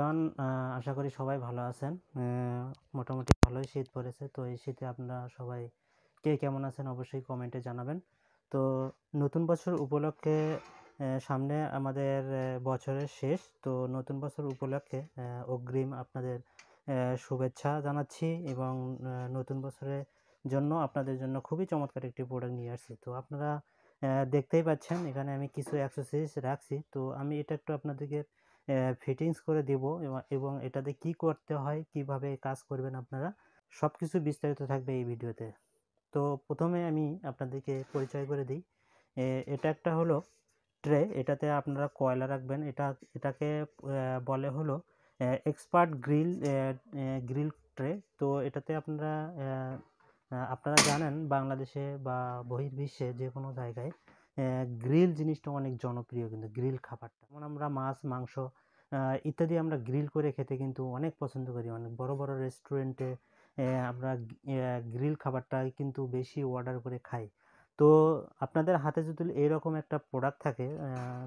Everyone, আশা করি সবাই ভালো আছেন। মোটামুটি ভালোই শীত পড়েছে। তো এই শীতে আপনারা সবাই কে কেমন আছেন অবশ্যই কমেন্টে জানাবেন। তো নতুন বছর উপলক্ষে সামনে আমাদের বছরের শেষ। তো নতুন বছর উপলক্ষে অগ্রিম আপনাদের শুভেচ্ছা জানাচ্ছি এবং নতুন বছরের জন্য আপনাদের জন্য খুবই চমৎকার একটি প্রোডাক্ট নিয়ে আসছি। তো আপনারা দেখতেই পাচ্ছেন এখানে আমি কিছু অ্যাক্সেসরিজ রাখছি। তো আমি এটা একটু আপনাদেরকে ফিটিংস করে দেব এবং এটাতে কি করতে হয়, কিভাবে কাজ করবেন আপনারা, সব কিছু বিস্তারিত থাকবে এই ভিডিওতে। তো প্রথমে আমি আপনাদেরকে পরিচয় করে দিই। এটা একটা হলো ট্রে, এটাতে আপনারা কয়লা রাখবেন। এটাকে বলে হলো এক্সপার্ট গ্রিল ট্রে। তো এটাতে আপনারা জানেন বাংলাদেশে বা বহির্বিশ্বে যে কোনো জায়গায় গ্রিল জিনিসটা অনেক জনপ্রিয়, কিন্তু গ্রিল খাবারটা যেমন আমরা মাছ মাংস ইত্যাদি আমরা গ্রিল করে খেতে কিন্তু অনেক পছন্দ করি। অনেক বড় বড় রেস্টুরেন্টে আমরা গ্রিল খাবারটাই কিন্তু বেশি অর্ডার করে খাই। তো আপনাদের হাতে যদি এরকম একটা প্রোডাক্ট থাকে,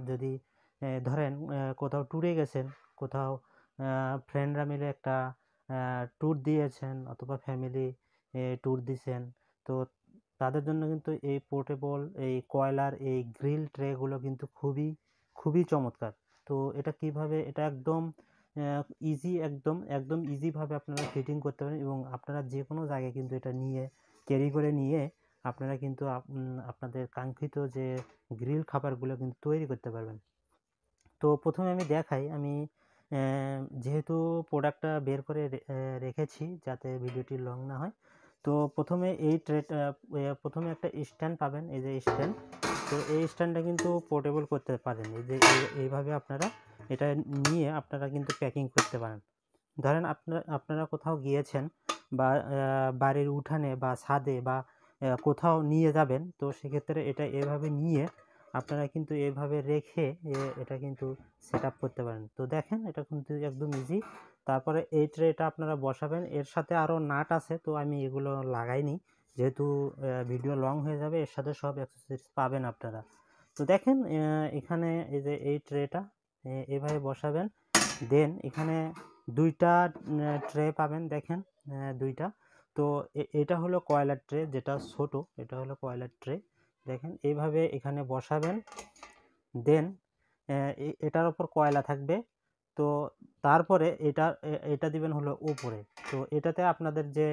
যদি ধরেন কোথাও ট্যুরে গেছেন, কোথাও ফ্রেন্ডরা মিলে একটা ট্যুর দিয়েছেন অথবা ফ্যামিলি ট্যুর দিছেন, তো তাদের জন্য কিন্তু এই পোর্টেবল এই কয়লার এই গ্রিল ট্রেগুলো কিন্তু খুবই খুবই চমৎকার। তো এটা কিভাবে, এটা একদম ইজি, একদম ইজিভাবে আপনারা ফিটিং করতে পারেন এবং আপনারা যে কোনো জায়গায় কিন্তু এটা নিয়ে ক্যারি করে নিয়ে আপনারা কিন্তু আপনাদের কাঙ্ক্ষিত যে গ্রিল খাবারগুলো কিন্তু তৈরি করতে পারবেন। তো প্রথমে আমি দেখাই, আমি যেহেতু প্রোডাক্টটা বের করে রেখেছি যাতে ভিডিওটি লং না হয়। তো প্রথমে এই ট্রেটা, প্রথমে একটা স্ট্যান্ড পাবেন, এই যে স্ট্যান্ড। তো এই স্ট্যান্ডটা কিন্তু পোর্টেবল করতে পারেন, এই যে এইভাবে আপনারা এটা নিয়ে আপনারা কিন্তু প্যাকিং করতে পারেন। ধরেন আপনারা কোথাও গিয়েছেন বা বাড়ির উঠানে বা ছাদে বা কোথাও নিয়ে যাবেন, তো সেক্ষেত্রে এটা এভাবে নিয়ে আপনারা কিন্তু এভাবে রেখে এটা কিন্তু সেট আপ করতে পারেন। তো দেখেন এটা কিন্তু একদম ইজি। তারপরে এই ট্রেটা আপনারা বসাবেন, এর সাথে আরও নাট আছে, তো আমি এগুলো লাগাইনি যেহেতু ভিডিও লং হয়ে যাবে। এর সাথে সব অ্যাক্সেসরিজ পাবেন আপনারা। তো দেখেন এখানে এই যে এই ট্রেটা এভাবে বসাবেন। দেন এখানে দুইটা ট্রে পাবেন, দেখেন দুইটা। তো এটা হলো কয়লার ট্রে, যেটা ছোট, এটা হলো কয়লার ট্রে। দেখেন এইভাবে এখানে বসাবেন। দেন এটার উপর কয়লা থাকবে। তো তারপরে এটা দিবেন হলো উপরে। তো এটাতে আপনাদের যে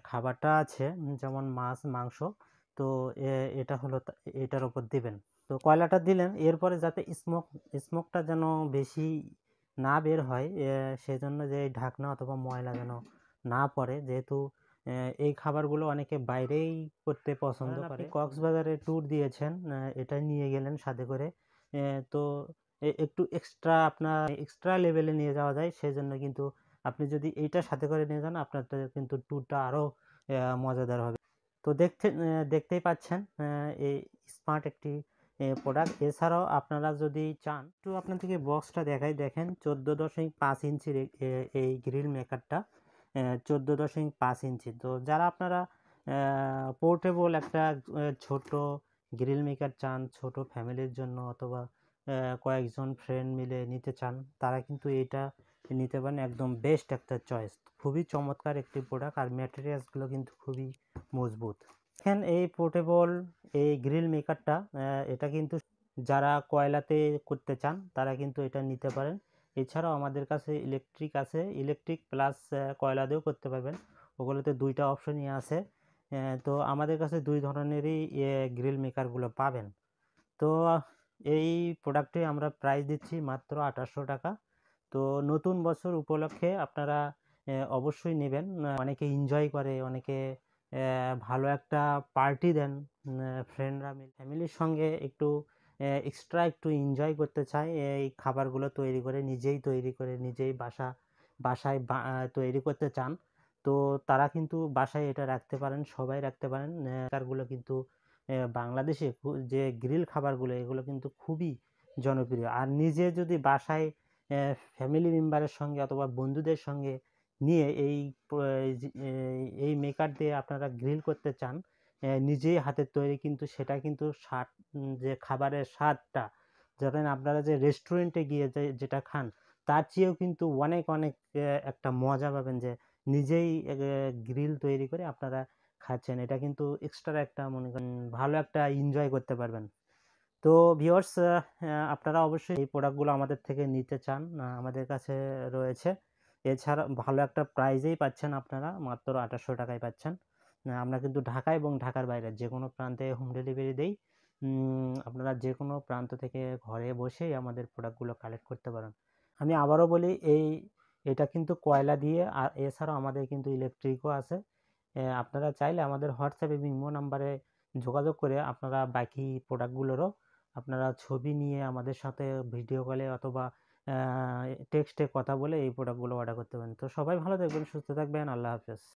খাবারটা আছে যেমন মাছ মাংস, তো এটা হলো এটার উপর দিবেন। তো কয়লাটা দিলেন, এরপরে যাতে স্মোকটা যেন বেশি না বের হয়, সেজন্য যে ঢাকনা অথবা ময়লা যেন না পড়ে, যেহেতু এই খাবারগুলো অনেকে বাইরেই করতে পছন্দ করে। আপনি কক্সবাজারে ট্যুর দিয়েছেন, এটা নিয়ে গেলেন সাথে করে, তো একটু এক্সট্রা লেভেলে নিয়ে যাওয়া যায়, সেজন্য কিন্তু আপনি যদি এইটা সাথে করে নিয়ে যান আপনাদের কিন্তু ট্যুরটা আরও মজাদার হবে। তো দেখতেই পাচ্ছেন এই স্মার্ট একটি প্রোডাক্ট। এছাড়াও আপনারা যদি চান, একটু আপনাদেরকে বক্সটা দেখাই, দেখেন 14.5 ইঞ্চির এই গ্রিল মেকারটা, 14.5 ইঞ্চি। তো যারা আপনারা পোর্টেবল একটা ছোট গ্রিল মেকার চান ছোট ফ্যামিলির জন্য অথবা কয়েকজন ফ্রেন্ড মিলে নিতে চান, তারা কিন্তু এটা নিতে পারেন। একদম বেস্ট একটা চয়েস, খুবই চমৎকার একটি প্রোডাক্ট, আর ম্যাটেরিয়ালসগুলো কিন্তু খুবই মজবুত। দেখেন এই পোর্টেবল এই গ্রিল মেকারটা, এটা কিন্তু যারা কয়লাতে করতে চান তারা কিন্তু এটা নিতে পারেন। এছাড়াও আমাদের কাছে ইলেকট্রিক আছে, ইলেকট্রিক প্লাস কয়লা দিয়েও করতে পারবেন, ওগুলোতে দুইটা অপশনই আছে। তো আমাদের কাছে দুই ধরনেরই গ্রিল মেকারগুলো পাবেন। তো এই প্রোডাক্টে আমরা প্রাইস দিচ্ছি মাত্র 2800 টাকা। তো নতুন বছর উপলক্ষে আপনারা অবশ্যই নেবেন। অনেকে এনজয় করে, অনেকে ভালো একটা পার্টি দেন, ফ্রেন্ডরা মিলে ফ্যামিলির সঙ্গে একটু এক্সট্রা একটু এনজয় করতে চায়, এই খাবারগুলো তৈরি করে নিজেই বাসায় তৈরি করতে চান, তো তারা কিন্তু বাসায় এটা রাখতে পারেন, সবাই রাখতে পারেন। কারগুলো কিন্তু বাংলাদেশে যে গ্রিল খাবারগুলো এগুলো কিন্তু খুবই জনপ্রিয়। আর নিজে যদি বাসায় ফ্যামিলি মেম্বারের সঙ্গে অথবা বন্ধুদের সঙ্গে নিয়ে এই মেকার দিয়ে আপনারা গ্রিল করতে চান, নিজেই হাতের তৈরি, কিন্তু সেটা কিন্তু যে খাবারের স্বাদটা, ধরেন আপনারা যে রেস্টুরেন্টে গিয়ে যেটা খান, তার চেয়েও কিন্তু অনেক অনেক একটা মজা পাবেন যে নিজেই গ্রিল তৈরি করে আপনারা খাচ্ছেন। এটা কিন্তু এক্সট্রা একটা মনে করেন ভালো একটা এনজয় করতে পারবেন। তো ভিউয়ার্স, আপনারা অবশ্যই এই প্রোডাক্টগুলো আমাদের থেকে নিতে চান, আমাদের কাছে রয়েছে। এছাড়া ভালো একটা প্রাইজেই পাচ্ছেন, আপনারা মাত্র ২৮০০ টাকায় পাচ্ছেন। আমরা কিন্তু ঢাকা এবং ঢাকার বাইরে যেকোনো প্রান্তে হোম ডেলিভারি দেই। আপনারা যেকোনো প্রান্ত থেকে ঘরে বসেই আমাদের প্রোডাক্টগুলো কালেক্ট করতে পারেন। আমি আবারও বলি, এটা কিন্তু কয়লা দিয়ে, আর এছাড়াও আমাদের কিন্তু ইলেকট্রিকও আছে। আপনারা চাইলে আমাদের হোয়াটসঅ্যাপ এবং ইমো নাম্বারে যোগাযোগ করে আপনারা বাকি প্রোডাক্টগুলোরও আপনারা ছবি নিয়ে আমাদের সাথে ভিডিও কলে অথবা টেক্সটে কথা বলে এই প্রোডাক্টগুলো অর্ডার করতে পারেন। তো সবাই ভালো থাকবেন, সুস্থ থাকবেন। আল্লাহ হাফেজ।